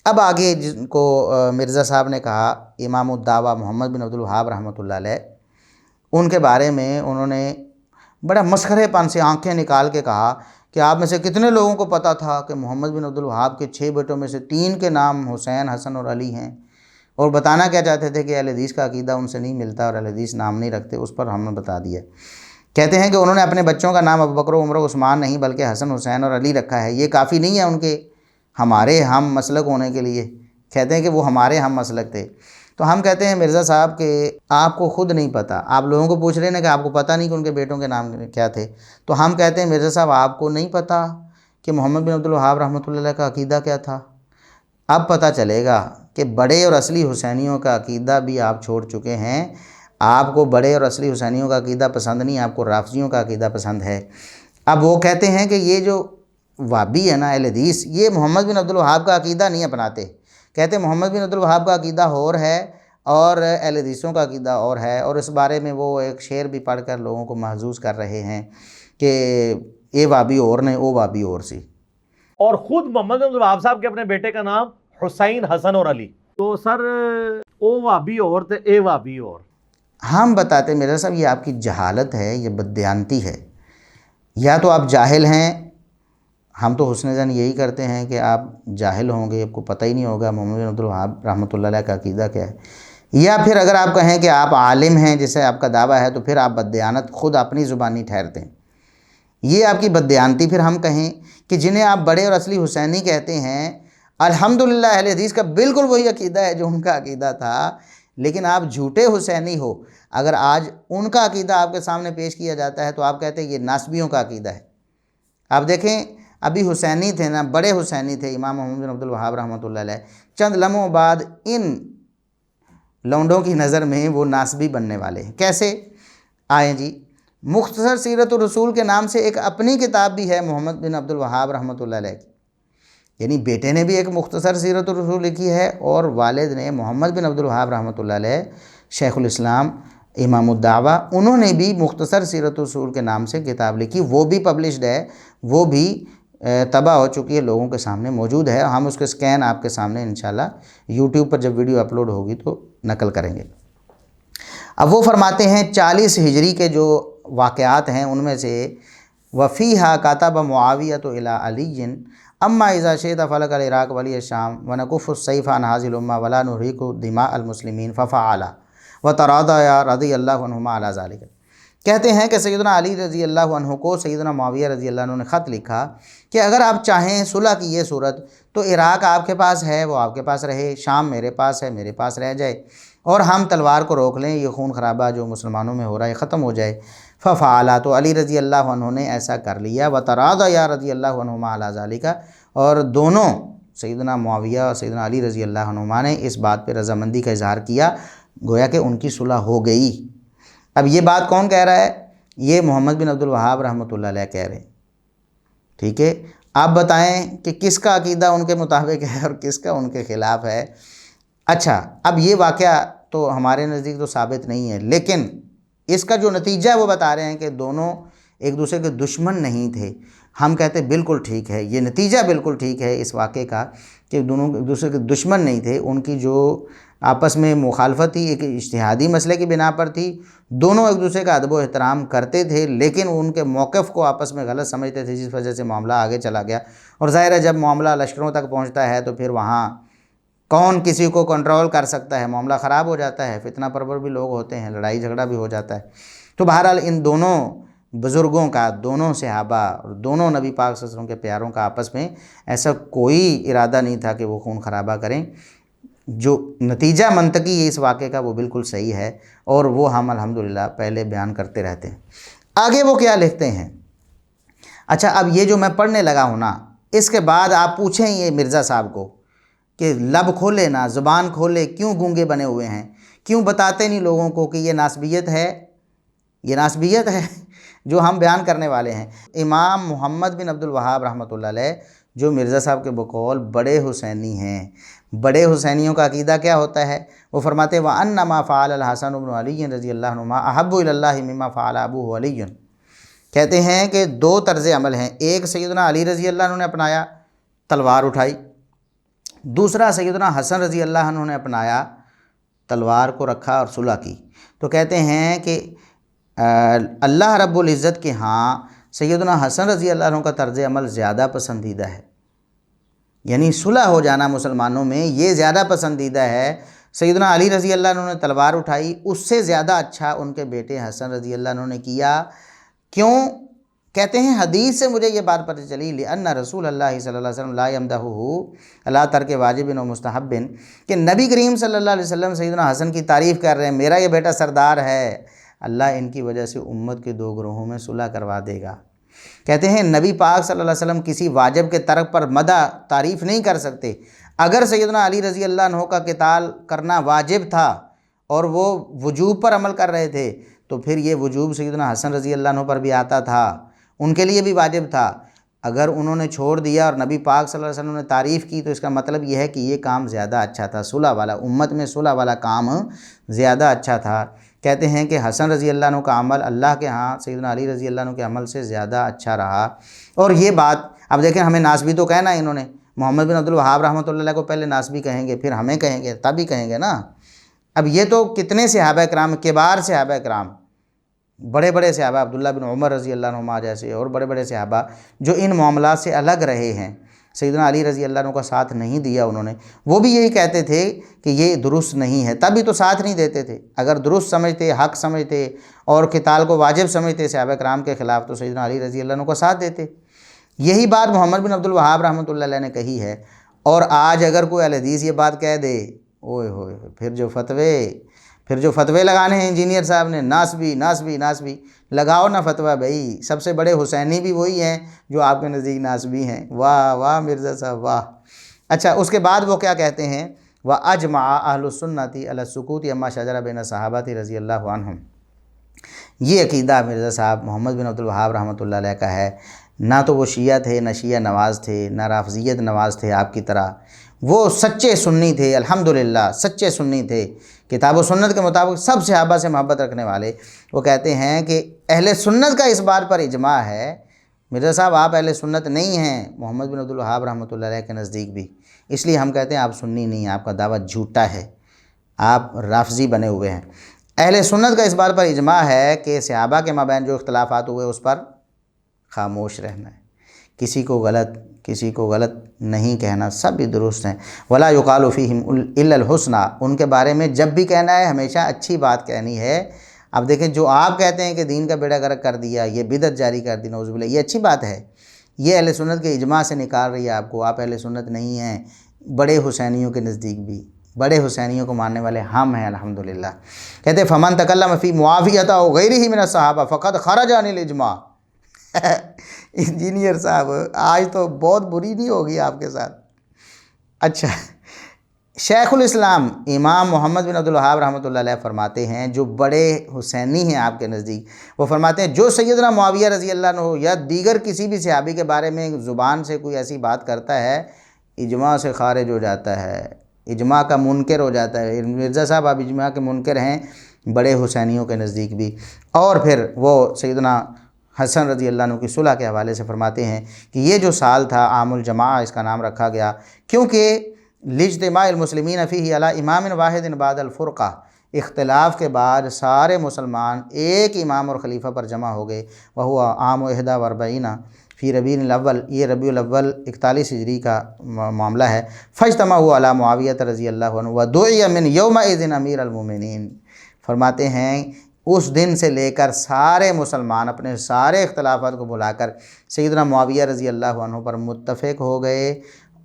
اب آگے جن کو مرزا صاحب نے کہا امام الدعوہ محمد بن عبد الوہاب رحمۃ اللہ علیہ، ان کے بارے میں انہوں نے بڑا مسخرے پن سے آنکھیں نکال کے کہا کہ آپ میں سے کتنے لوگوں کو پتہ تھا کہ محمد بن عبد الوہاب کے 6 بیٹوں میں سے 3 کے نام حسین، حسن اور علی ہیں، اور بتانا کیا چاہتے تھے کہ اہل حدیث کا عقیدہ ان سے نہیں ملتا اور اہل حدیث نام نہیں رکھتے، اس پر ہم نے بتا دیا۔ کہتے ہیں کہ انہوں نے اپنے بچوں کا نام ابوبکر و عمر و عثمان نہیں بلکہ حسن، حسین اور علی رکھا ہے، یہ کافی نہیں ہے ان کے ہمارے ہم مسلک ہونے کے لیے۔ کہتے ہیں کہ وہ ہمارے ہم مسلک تھے۔ تو ہم کہتے ہیں مرزا صاحب کہ آپ کو خود نہیں پتہ، آپ لوگوں کو پوچھ رہے ہیں کہ آپ کو پتہ نہیں کہ ان کے بیٹوں کے نام کیا تھے، تو ہم کہتے ہیں مرزا صاحب آپ کو نہیں پتہ کہ محمد بن عبد الوہاب رحمۃ اللہ علیہ کا عقیدہ کیا تھا؟ اب پتہ چلے گا کہ بڑے اور اصلی حسینیوں کا عقیدہ بھی آپ چھوڑ چکے ہیں۔ آپ کو بڑے اور اصلی حسینیوں کا عقیدہ پسند نہیں، آپ کو رافضیوں کا عقیدہ پسند ہے۔ اب وہ کہتے ہیں کہ یہ جو وہابی ہے نا اہل حدیث، یہ محمد بن عبد الوہاب کا عقیدہ نہیں اپناتے، کہتے ہیں محمد بن عبد الوہاب کا عقیدہ اور ہے اور اہل حدیثوں کا عقیدہ اور ہے، اور اس بارے میں وہ ایک شعر بھی پڑھ کر لوگوں کو محظوظ کر رہے ہیں کہ اے وہابی اور نے او وہابی اور سی۔ اور خود محمد بن عبد الوہاب صاحب کے اپنے بیٹے کا نام حسین، حسن اور علی، تو سر او وہابی اور تے اے وہابی اور۔ ہم بتاتے مرزا صاحب یہ آپ کی جہالت ہے، یہ بددیانتی ہے، یا تو آپ جاہل ہیں، ہم تو حسن ظن یہی کرتے ہیں کہ آپ جاہل ہوں گے، آپ کو پتہ ہی نہیں ہوگا محمد بن عبد الوہاب رحمۃ اللہ علیہ کا عقیدہ کیا ہے، یا پھر اگر آپ کہیں کہ آپ عالم ہیں جیسے آپ کا دعویٰ ہے، تو پھر آپ بددیانت خود اپنی زبانی ٹھہرتے ہیں، یہ آپ کی بددیانتی۔ پھر ہم کہیں کہ جنہیں آپ بڑے اور اصلی حسینی کہتے ہیں، الحمدللہ اہل حدیث کا بالکل وہی عقیدہ ہے جو ان کا عقیدہ تھا، لیکن آپ جھوٹے حسینی ہو۔ اگر آج ان کا عقیدہ آپ کے سامنے پیش کیا جاتا ہے تو آپ کہتے ہیں یہ ناسبیوں کا عقیدہ ہے۔ آپ دیکھیں ابھی حسینی تھے نا، بڑے حسینی تھے امام محمد بن عبد الوہاب رحمۃ اللہ علیہ، چند لمحوں بعد ان لونڈوں کی نظر میں وہ ناسبی بننے والے ہیں۔ کیسے؟ آئیں جی، مختصر سیرت الرسول کے نام سے ایک اپنی کتاب بھی ہے محمد بن عبد الوہاب رحمۃ اللہ علیہ کی، یعنی بیٹے نے بھی ایک مختصر سیرت الرسول لکھی ہے، اور والد نے محمد بن عبد الوہاب رحمۃ اللہ علیہ شیخ الاسلام امام الدعوہ، انہوں نے بھی مختصر سیرت الرسول کے نام سے کتاب لکھی، وہ بھی پبلشڈ ہے، وہ بھی طبع ہو چکی ہے، لوگوں کے سامنے موجود ہے، ہم اس کے سکین آپ کے سامنے انشاءاللہ یوٹیوب پر جب ویڈیو اپلوڈ ہوگی تو نقل کریں گے۔ اب وہ فرماتے ہیں 40 ہجری کے جو واقعات ہیں ان میں سے وفیہا کاتب معاویۃ الی علی اما اذا شئت فلک العراق ولی الشام ونکف السیف عن هذه الامہ ولا نحرق دماء المسلمین ففعلا وتراضیا رضی اللہ عنہما علی ذلک۔ کہتے ہیں کہ سیدنا علی رضی اللہ عنہ کو سیدنا معاویہ رضی اللہ عنہ نے خط لکھا کہ اگر آپ چاہیں صلح کی یہ صورت تو عراق آپ کے پاس ہے، وہ آپ کے پاس رہے، شام میرے پاس ہے، میرے پاس رہ جائے، اور ہم تلوار کو روک لیں، یہ خون خرابہ جو مسلمانوں میں ہو رہا ہے ختم ہو جائے۔ ففعلا، تو علی رضی اللہ عنہ نے ایسا کر لیا، وتراضیا رضی اللہ عنہما علی ذلک، اور دونوں سیدنا معاویہ اور سیدنا علی رضی اللہ عنہما نے اس بات پہ رضامندی کا اظہار کیا، گویا کہ ان کی صلح ہو گئی۔ اب یہ بات کون کہہ رہا ہے؟ یہ محمد بن عبد الوہاب رحمۃ اللہ علیہ کہہ رہے ہیں، ٹھیک ہے؟ آپ بتائیں کہ کس کا عقیدہ ان کے مطابق ہے اور کس کا ان کے خلاف ہے؟ اچھا، اب یہ واقعہ تو ہمارے نزدیک تو ثابت نہیں ہے، لیکن اس کا جو نتیجہ ہے وہ بتا رہے ہیں کہ دونوں ایک دوسرے کے دشمن نہیں تھے۔ ہم کہتے ہیں بالکل ٹھیک ہے، یہ نتیجہ بالکل ٹھیک ہے اس واقعے کا کہ دونوں ایک دوسرے کے دشمن نہیں تھے، ان کی جو آپس میں مخالفت تھی ایک اجتہادی مسئلے کی بنا پر تھی، دونوں ایک دوسرے کا ادب و احترام کرتے تھے، لیکن ان کے موقف کو آپس میں غلط سمجھتے تھے، جس وجہ سے معاملہ آگے چلا گیا۔ اور ظاہر ہے جب معاملہ لشکروں تک پہنچتا ہے تو پھر وہاں کون کسی کو کنٹرول کر سکتا ہے، معاملہ خراب ہو جاتا ہے، فتنہ پرور بھی لوگ ہوتے ہیں، لڑائی جھگڑا بھی ہو جاتا ہے۔ تو بہرحال ان دونوں بزرگوں کا، دونوں صحابہ اور دونوں نبی پاک صلی اللہ علیہ وسلم کے پیاروں کا آپس میں ایسا کوئی ارادہ نہیں تھا کہ وہ خون خرابہ کریں۔ جو نتیجہ منطقی ہے اس واقعے کا وہ بالکل صحیح ہے، اور وہ ہم الحمدللہ پہلے بیان کرتے رہتے ہیں۔ آگے وہ کیا لکھتے ہیں؟ اچھا، اب یہ جو میں پڑھنے لگا ہوں نا، اس کے بعد آپ پوچھیں یہ مرزا صاحب کو کہ لب کھولے نا، زبان کھولے، کیوں گونگے بنے ہوئے ہیں؟ کیوں بتاتے نہیں لوگوں کو کہ یہ ناسبیت ہے، یہ ناسبیت ہے جو ہم بیان کرنے والے ہیں۔ امام محمد بن عبد الوہاب رحمۃ اللہ علیہ جو مرزا صاحب کے بقول بڑے حسینی ہیں، بڑے حسینیوں کا عقیدہ کیا ہوتا ہے؟ وہ فرماتے ہیں وَأَنَّ مَا فَعَلَ الْحَسَنُ بْنُ عَلِيٍّ رضی اللہ عنہما أَحَبُّ إِلَى اللَّهِ مِمَّا فَعَلَ أَبُوهُ عَلِيٌّ۔ کہتے ہیں کہ دو طرز عمل ہیں، ایک سیدنا علی رضی اللہ عنہ نے اپنایا، تلوار اٹھائی، دوسرا سیدنا حسن رضی اللہ عنہ نے اپنایا، تلوار کو رکھا اور صلح کی۔ تو کہتے ہیں کہ اللہ رب العزت کے ہاں سیدنا حسن رضی اللہ عنہ کا طرز عمل زیادہ پسندیدہ ہے، یعنی صلح ہو جانا مسلمانوں میں یہ زیادہ پسندیدہ ہے۔ سیدنا علی رضی اللہ عنہ نے تلوار اٹھائی، اس سے زیادہ اچھا ان کے بیٹے حسن رضی اللہ عنہ نے کیا۔ کیوں؟ کہتے ہیں حدیث سے مجھے یہ بات پتہ چلی، لأن رسول اللہ صلی اللہ علیہ وسلم لا یمدحہ علی ترک واجب و مستحب، کہ نبی کریم صلی اللہ علیہ وسلم سیدنا حسن کی تعریف کر رہے ہیں، میرا یہ بیٹا سردار ہے، اللہ ان کی وجہ سے امت کے دو گروہوں میں صلح کروا دے گا۔ کہتے ہیں نبی پاک صلی اللہ علیہ وسلم کسی واجب کے ترک پر مدح تعریف نہیں کر سکتے۔ اگر سیدنا علی رضی اللہ عنہ کا قتال کرنا واجب تھا اور وہ وجوب پر عمل کر رہے تھے، تو پھر یہ وجوب سیدنا حسن رضی اللہ عنہ پر بھی آتا تھا، ان کے لیے بھی واجب تھا۔ اگر انہوں نے چھوڑ دیا اور نبی پاک صلی اللہ علیہ وسلم نے تعریف کی، تو اس کا مطلب یہ ہے کہ یہ کام زیادہ اچھا تھا، صلح والا، امت میں صلح والا کام زیادہ اچھا تھا۔ کہتے ہیں کہ حسن رضی اللہ عنہ کا عمل اللہ کے ہاں سیدنا علی رضی اللہ عنہ کے عمل سے زیادہ اچھا رہا۔ اور یہ بات اب دیکھیں، ہمیں ناسبی تو کہنا ہے انہوں نے، محمد بن عبد الوہاب رحمۃ اللہ علیہ کو پہلے ناسبی کہیں گے، پھر ہمیں کہیں گے، تب ہی کہیں گے نا۔ اب یہ تو کتنے صحابہ کرام، کبار صحابہ کرام، بڑے بڑے صحابہ، عبداللہ بن عمر رضی اللہ عنہما جیسے اور بڑے بڑے صحابہ جو ان معاملات سے الگ رہے ہیں، سیدنا علی رضی اللہ عنہ کا ساتھ نہیں دیا انہوں نے، وہ بھی یہی کہتے تھے کہ یہ درست نہیں ہے، تب بھی تو ساتھ نہیں دیتے تھے۔ اگر درست سمجھتے، حق سمجھتے اور قتال کو واجب سمجھتے صحابہ کرام کے خلاف، تو سیدنا علی رضی اللہ عنہ کا ساتھ دیتے۔ یہی بات محمد بن عبد الوہاب رحمۃ اللہ علیہ نے کہی ہے۔ اور آج اگر کوئی اہل حدیث یہ بات کہہ دے، اوئے ہوئے، پھر جو فتوے لگانے ہیں انجینئر صاحب نے، ناسبی ناسبی ناسبی، لگاؤ نا فتویٰ بھائی، سب سے بڑے حسینی بھی وہی ہیں جو آپ کے نزدیک ناسبی ہیں۔ واہ واہ مرزا صاحب واہ۔ اچھا، اس کے بعد وہ کیا کہتے ہیں، وَأَجْمَعَ أَهْلُ السُّنَّةِ عَلَى السُّكُوتِ عَمَّا شَجَرَ بَيْنَ الصَّحَابَةِ رضی اللہ عنہم۔ یہ عقیدہ مرزا صاحب محمد بن عبد الوہاب رحمۃ اللہ علیہ کا ہے۔ نہ تو وہ شیعہ تھے، نہ شیعہ نواز تھے، نہ رافضیت نواز تھے آپ کی طرح، وہ سچے سنی تھے، الحمدللہ سچے سنی تھے، کتاب و سنت کے مطابق سب صحابہ سے محبت رکھنے والے۔ وہ کہتے ہیں کہ اہل سنت کا اس بات پر اجماع ہے۔ مرزا صاحب آپ اہل سنت نہیں ہیں محمد بن عبد الوہاب رحمۃ اللہ علیہ کے نزدیک بھی، اس لیے ہم کہتے ہیں آپ سنی نہیں ہیں، آپ کا دعویٰ جھوٹا ہے، آپ رافضی بنے ہوئے ہیں۔ اہل سنت کا اس بات پر اجماع ہے کہ صحابہ کے مابین جو اختلافات ہوئے اس پر خاموش رہنا ہے، کسی کو غلط نہیں کہنا، سب بھی درست ہیں۔ ولا یقال فیہم الا الحسنی، ان کے بارے میں جب بھی کہنا ہے ہمیشہ اچھی بات کہنی ہے۔ اب دیکھیں، جو آپ کہتے ہیں کہ دین کا بیڑا غرق کر دیا، یہ بدعت جاری کر دی، نعوذ باللہ، یہ اچھی بات ہے، یہ اہل سنت کے اجماع سے نکال رہی ہے آپ کو، آپ اہل سنت نہیں ہیں۔ بڑے حسینیوں کے نزدیک بھی، بڑے حسینیوں کو ماننے والے ہم ہیں الحمدللہ۔ کہتے ہیں فمن تکلم فی معاویہ او غیرہ من الصحابہ فقد خرج عن الاجماع۔ انجینئر صاحب آج تو بہت بری نہیں ہوگی آپ کے ساتھ۔ اچھا، شیخ الاسلام امام محمد بن عبد الوہاب رحمۃ اللہ علیہ فرماتے ہیں، جو بڑے حسینی ہیں آپ کے نزدیک، وہ فرماتے ہیں جو سیدنا معاویہ رضی اللہ عنہ یا دیگر کسی بھی صحابی کے بارے میں زبان سے کوئی ایسی بات کرتا ہے، اجماع سے خارج ہو جاتا ہے، اجماع کا منکر ہو جاتا ہے۔ مرزا صاحب آپ اجماع کے منکر ہیں بڑے حسینیوں کے نزدیک بھی۔ اور پھر وہ سیدنا حسن رضی اللہ عنہ کی صلح کے حوالے سے فرماتے ہیں کہ یہ جو سال تھا عام الجماع اس کا نام رکھا گیا، کیونکہ لاجتماع المسلمین فیہ علی امام واحد بعد الفرقہ، اختلاف کے بعد سارے مسلمان ایک امام اور خلیفہ پر جمع ہو گئے، وہو عام 41 فی ربیع الاول، یہ ربیع الاول 41 ہجری کا معاملہ ہے۔ فاجتمعوا علی معاویہ رضی اللہ عنہ ودعی من یومئذ امیر المومنین۔ فرماتے ہیں اس دن سے لے کر سارے مسلمان اپنے سارے اختلافات کو بھلا کر سیدنا معاویہ رضی اللہ عنہ پر متفق ہو گئے،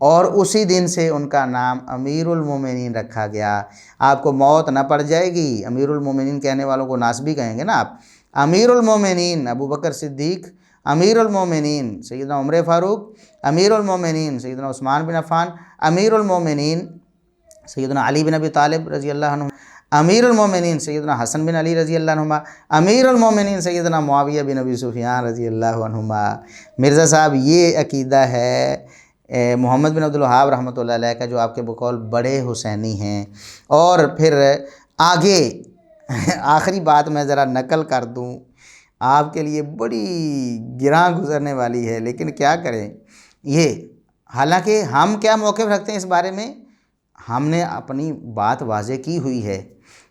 اور اسی دن سے ان کا نام امیر المومنین رکھا گیا۔ آپ کو موت نہ پڑ جائے گی، امیر المومنین کہنے والوں کو ناسبی کہیں گے نا آپ۔ امیر المومنین ابو بکر صدیق، امیر المومنین سیدنا عمر فاروق، امیر المومنین سیدنا عثمان بن عفان، امیر المومنین سیدنا علی بن ابی طالب رضی اللہ عنہ، امیر المومنین سیدنا حسن بن علی رضی اللہ عنہما، امیر المومنین سیدنا معاویہ بن ابی سفیان رضی اللہ عنہما۔ مرزا صاحب یہ عقیدہ ہے محمد بن عبد الوہاب رحمۃ اللہ علیہ کا، جو آپ کے بقول بڑے حسینی ہیں۔ اور پھر آگے آخری بات میں ذرا نقل کر دوں، آپ کے لیے بڑی گراں گزرنے والی ہے، لیکن کیا کریں، یہ حالانکہ ہم کیا موقف رکھتے ہیں اس بارے میں، ہم نے اپنی بات واضح کی ہوئی ہے،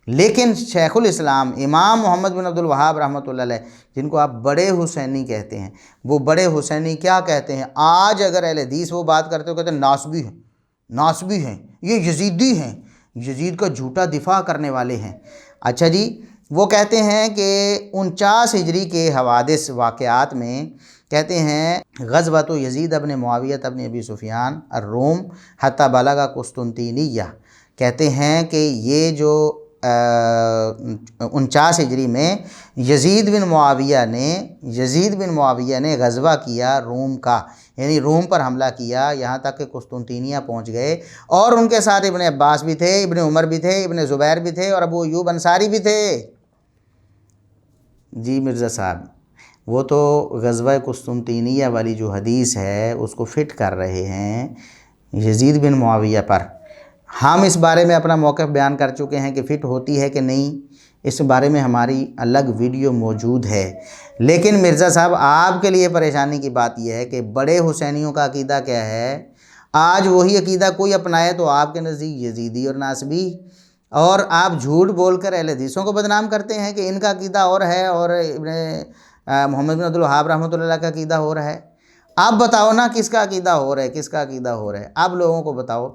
لیکن شیخ الاسلام امام محمد بن عبد الوہاب رحمۃ اللہ علیہ، جن کو آپ بڑے حسینی کہتے ہیں، وہ بڑے حسینی کیا کہتے ہیں؟ آج اگر اہل حدیث وہ بات کرتے ہو کہتے ہیں ناسبی ہیں، ناسبی ہیں، یہ یزیدی ہیں، یزید کا جھوٹا دفاع کرنے والے ہیں۔ اچھا جی، وہ کہتے ہیں کہ 49 ہجری کے حوادث واقعات میں کہتے ہیں غزوۃ یزید ابن معاویہ ابن ابی سفیان الروم حتی بلغ قسطنطینیہ، کہتے ہیں کہ یہ جو 49 ہجری میں یزید بن معاویہ نے غزوہ کیا روم کا، یعنی روم پر حملہ کیا، یہاں تک کہ قسطنطینیہ پہنچ گئے، اور ان کے ساتھ ابن عباس بھی تھے، ابن عمر بھی تھے، ابن زبیر بھی تھے، اور ابو ایوب انصاری بھی تھے۔ جی مرزا صاحب، وہ تو غزوہ قسطنطینیہ والی جو حدیث ہے اس کو فٹ کر رہے ہیں یزید بن معاویہ پر۔ ہم اس بارے میں اپنا موقف بیان کر چکے ہیں کہ فٹ ہوتی ہے کہ نہیں، اس بارے میں ہماری الگ ویڈیو موجود ہے۔ لیکن مرزا صاحب آپ کے لیے پریشانی کی بات یہ ہے کہ بڑے حسینیوں کا عقیدہ کیا ہے؟ آج وہی عقیدہ کوئی اپنائے تو آپ کے نزدیک یزیدی اور ناسبی، اور آپ جھوٹ بول کر اہل حدیثوں کو بدنام کرتے ہیں کہ ان کا عقیدہ اور ہے اور ابن محمد بن عبد الوہاب رحمۃ اللہ کا عقیدہ ہو رہا ہے۔ آپ بتاؤ نا کس کا عقیدہ ہو رہا ہے، کس کا عقیدہ ہو رہا ہے، آپ لوگوں کو بتاؤ۔